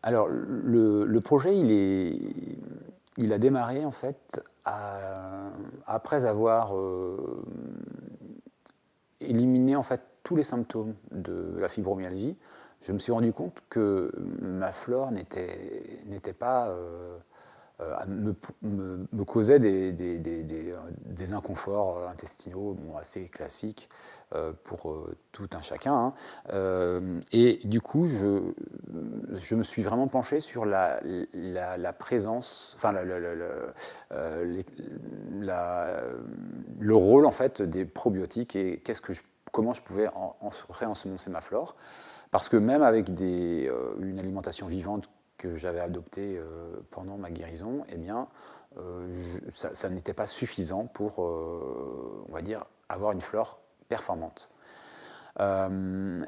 Alors, le projet, il a démarré en fait après avoir éliminé en fait tous les symptômes de la fibromyalgie. Je me suis rendu compte que ma flore n'était pas me causait des inconforts intestinaux bon, assez classiques pour tout un chacun. Hein. Et du coup, je me suis vraiment penché sur la présence, enfin le rôle en fait des probiotiques et comment je pouvais réensemencer ma flore. Parce que même avec une alimentation vivante que j'avais adoptée pendant ma guérison, eh bien, ça n'était pas suffisant pour, on va dire, avoir une flore performante.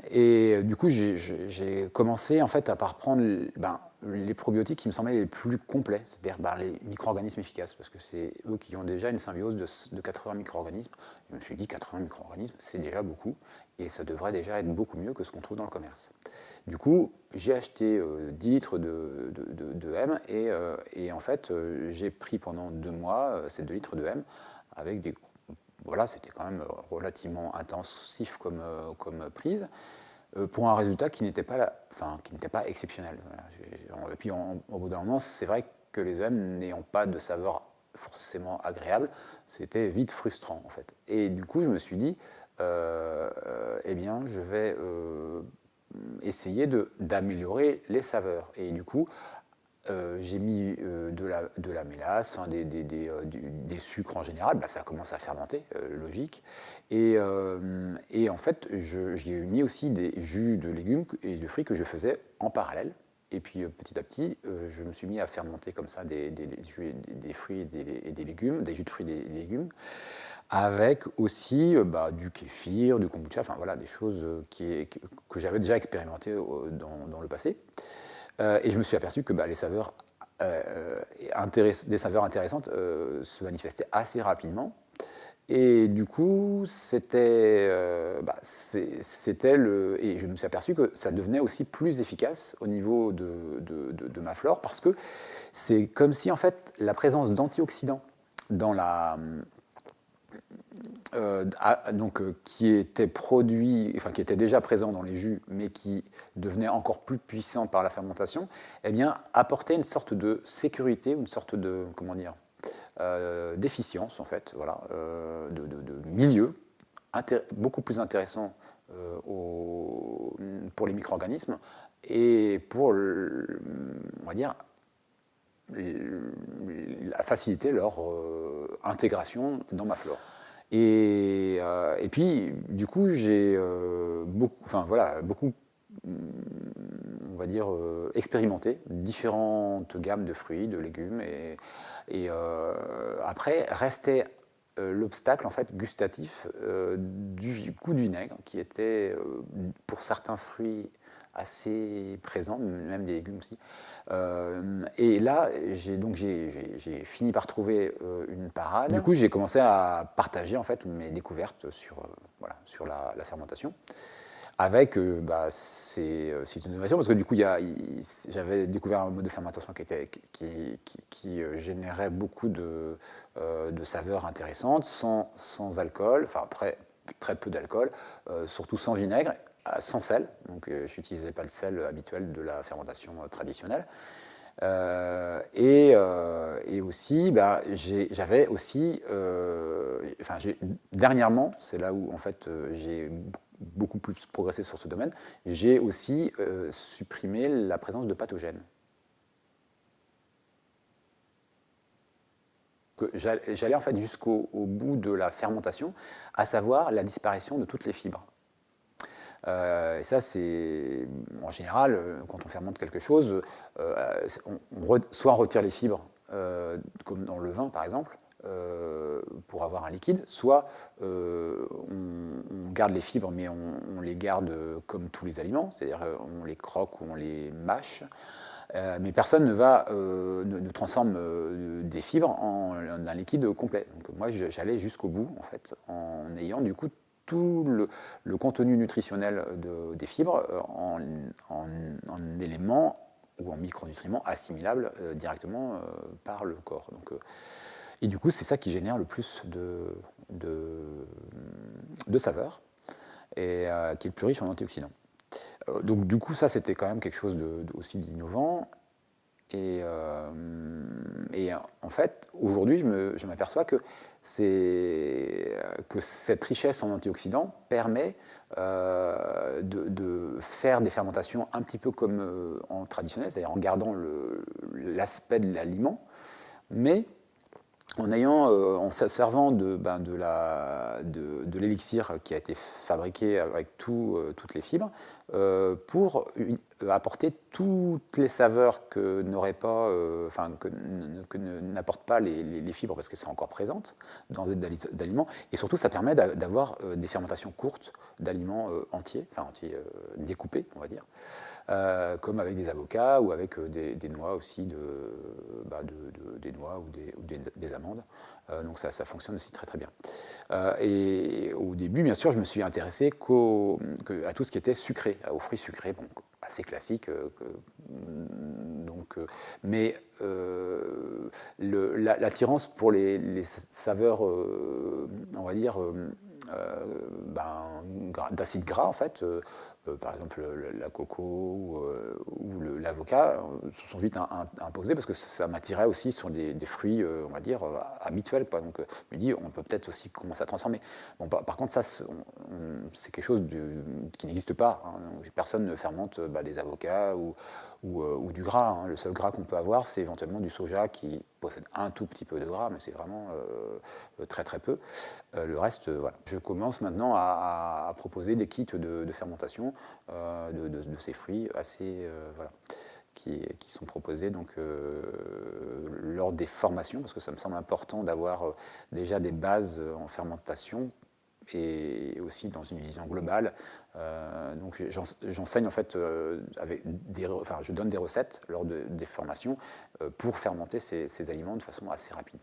Et du coup, j'ai commencé en fait à par prendre les probiotiques qui me semblaient les plus complets, c'est-à-dire les micro-organismes efficaces, parce que c'est eux qui ont déjà une symbiose de 80 micro-organismes. Je me suis dit 80 micro-organismes, c'est déjà beaucoup, et ça devrait déjà être beaucoup mieux que ce qu'on trouve dans le commerce. Du coup, j'ai acheté 10 litres de M, et en fait, j'ai pris pendant 2 mois ces 2 litres de M avec des voilà, c'était quand même relativement intensif comme prise, pour un résultat qui n'était pas exceptionnel. Voilà. Et puis au bout d'un moment, c'est vrai que les OM n'ayant pas de saveur forcément agréable, c'était vite frustrant en fait. Et du coup, je me suis dit, eh bien, je vais essayer d'améliorer les saveurs. Et du coup, j'ai mis de la mélasse, enfin, des sucres en général, ça commence à fermenter, logique. Et en fait, j'y ai mis aussi des jus de légumes et de fruits que je faisais en parallèle. Et puis petit à petit, je me suis mis à fermenter comme ça des fruits et des légumes, des jus de fruits et des légumes, avec aussi du kéfir, du kombucha, enfin voilà, des choses que j'avais déjà expérimentées dans le passé. Et je me suis aperçu que les saveurs, des saveurs intéressantes se manifestaient assez rapidement. Et du coup, c'était et je me suis aperçu que ça devenait aussi plus efficace au niveau de ma flore parce que c'est comme si en fait la présence d'antioxydants dans qui était qui était déjà présent dans les jus, mais qui devenait encore plus puissant par la fermentation, eh bien, apportait une sorte de sécurité, une sorte de, comment dire, d'efficience, en fait, voilà, de milieu, beaucoup plus intéressant pour les micro-organismes et pour, on va dire, faciliter leur intégration dans ma flore. Et puis, du coup, j'ai beaucoup, on va dire, expérimenté différentes gammes de fruits, de légumes. Après, restait l'obstacle en fait gustatif du goût du vinaigre, qui était pour certains fruits assez présent, même les légumes aussi. Et là, j'ai fini par trouver une parade. Du coup, j'ai commencé à partager en fait mes découvertes sur la fermentation avec ces innovations, parce que du coup, j'avais découvert un mode de fermentation qui générait beaucoup de saveurs intéressantes, sans alcool, enfin après très peu d'alcool, surtout sans vinaigre, sans sel, donc je n'utilisais pas le sel habituel de la fermentation traditionnelle. Et aussi, j'avais aussi, dernièrement, c'est là où en fait j'ai beaucoup plus progressé sur ce domaine, j'ai aussi supprimé la présence de pathogènes. J'allais en fait jusqu'au bout de la fermentation, à savoir la disparition de toutes les fibres. Et ça, c'est en général, quand on fermente quelque chose, soit on retire les fibres, comme dans le vin par exemple, pour avoir un liquide, soit on garde les fibres, mais on les garde comme tous les aliments, c'est-à-dire on les croque ou on les mâche. Mais personne ne transforme des fibres en un liquide complet. Donc moi, j'allais jusqu'au bout, en fait, en ayant du coup tout le contenu nutritionnel des fibres en éléments ou en micronutriments assimilables directement par le corps. Donc, et du coup, c'est ça qui génère le plus de saveurs et qui est le plus riche en antioxydants. Donc du coup, ça, c'était quand même quelque chose aussi d'innovant. Et en fait, aujourd'hui, je m'aperçois que cette richesse en antioxydants permet de faire des fermentations un petit peu comme en traditionnel, c'est-à-dire en gardant l'aspect de l'aliment, mais en se servant de l'élixir qui a été fabriqué avec toutes les fibres, pour apporter toutes les saveurs que n'apportent pas les fibres parce qu'elles sont encore présentes dans les aliments. Et surtout, ça permet d'avoir des fermentations courtes d'aliments entiers, découpés, on va dire. Comme avec des avocats ou avec des noix aussi, des noix ou des amandes. Donc ça fonctionne aussi très très bien. Et au début, bien sûr, je me suis intéressé à tout ce qui était sucré, aux fruits sucrés, bon, assez classique. Mais l'attirance pour les saveurs, on va dire, d'acides gras, en fait, par exemple la coco ou l'avocat, se sont vite imposés parce que ça m'attirait aussi sur des fruits, on va dire, habituels, quoi. Donc je me dis, on peut peut-être aussi commencer à transformer. Bon, par contre, ça, c'est quelque chose qui n'existe pas, hein. Personne ne fermente des avocats ou du gras, hein. Le seul gras qu'on peut avoir, c'est éventuellement du soja qui possède un tout petit peu de gras, mais c'est vraiment très très peu. Le reste, voilà. Je commence maintenant à proposer des kits de fermentation de ces fruits voilà, qui sont proposés donc, lors des formations, parce que ça me semble important d'avoir déjà des bases en fermentation et aussi dans une vision globale. Donc j'enseigne en fait, je donne des recettes lors des formations pour fermenter ces aliments de façon assez rapide.